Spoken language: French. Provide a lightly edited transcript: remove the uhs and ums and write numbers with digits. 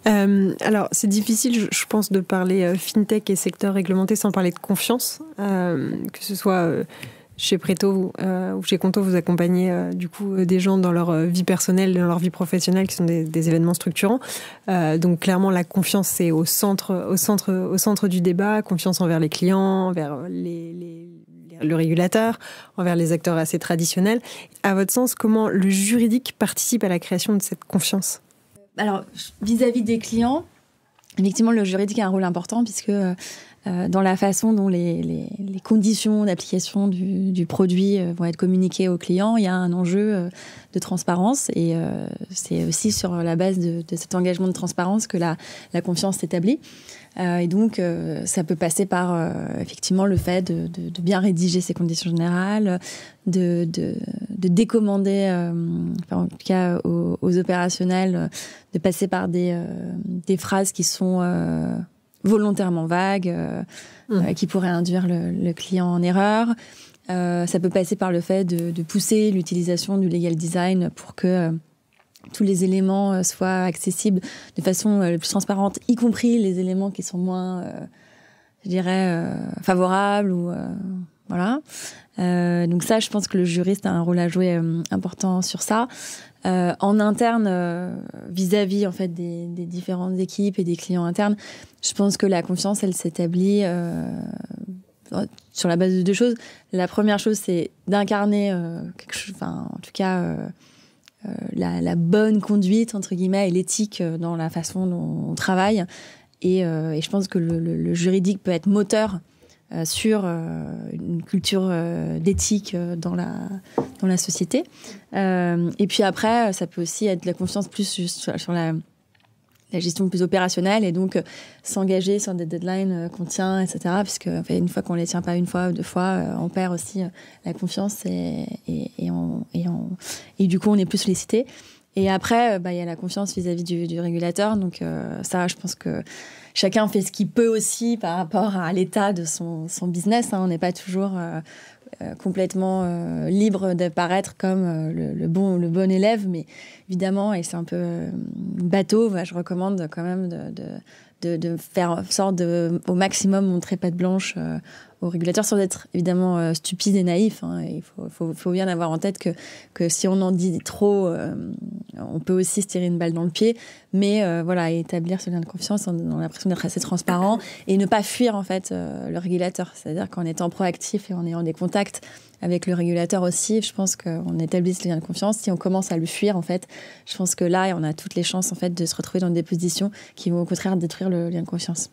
Alors, c'est difficile, je pense, de parler fintech et secteur réglementé sans parler de confiance, que ce soit chez Preto ou chez Conto, vous accompagnez du coup des gens dans leur vie personnelle, dans leur vie professionnelle, qui sont des événements structurants. Donc clairement, la confiance, c'est au centre du débat, confiance envers les clients, envers le régulateur, envers les acteurs assez traditionnels. À votre sens, comment le juridique participe à la création de cette confiance ? Alors, vis-à-vis des clients, effectivement, le juridique a un rôle important puisque dans la façon dont les conditions d'application du produit vont être communiquées aux clients, il y a un enjeu de transparence et c'est aussi sur la base de cet engagement de transparence que la confiance s'établit. Et donc, ça peut passer par effectivement le fait de bien rédiger ces conditions générales, de décommander, en tout cas aux opérationnels, de passer par des phrases qui sont volontairement vagues, qui pourraient induire le client en erreur. Ça peut passer par le fait de pousser l'utilisation du legal design pour que tous les éléments soient accessibles de façon la plus transparente, y compris les éléments qui sont moins, je dirais, favorables ou voilà. Donc ça, je pense que le juriste a un rôle à jouer important sur ça. En interne, vis-à-vis en fait des différentes équipes et des clients internes, je pense que la confiance, elle s'établit sur la base de deux choses. La première chose, c'est d'incarner quelque chose, enfin, en tout cas, la bonne conduite entre guillemets et l'éthique dans la façon dont on travaille. Et je pense que le juridique peut être moteur sur une culture d'éthique dans la société. Et puis après, ça peut aussi être de la confiance plus sur la gestion plus opérationnelle et donc s'engager sur des deadlines qu'on tient, etc. Puisque en fait, une fois qu'on les tient pas une fois ou deux fois, on perd aussi la confiance et du coup, on est plus sollicité. Et après, il y a la confiance vis-à-vis du régulateur. Donc ça, je pense que chacun fait ce qu'il peut aussi par rapport à l'état de son business. On n'est pas toujours complètement libre d'apparaître comme le bon élève, mais évidemment, et c'est un peu bateau, je recommande quand même de faire en sorte de au maximum montrer patte blanche aux régulateurs sans être évidemment stupide et naïf. Il faut bien avoir en tête que si on en dit trop, on peut aussi se tirer une balle dans le pied. Mais voilà, établir ce lien de confiance en l'impression d'être assez transparent et ne pas fuir en fait le régulateur. C'est-à-dire qu'en étant proactif et en ayant des contacts avec le régulateur aussi, je pense qu'on établit ce lien de confiance. Si on commence à le fuir, en fait, je pense que là, on a toutes les chances en fait de se retrouver dans des positions qui vont au contraire détruire le lien de confiance.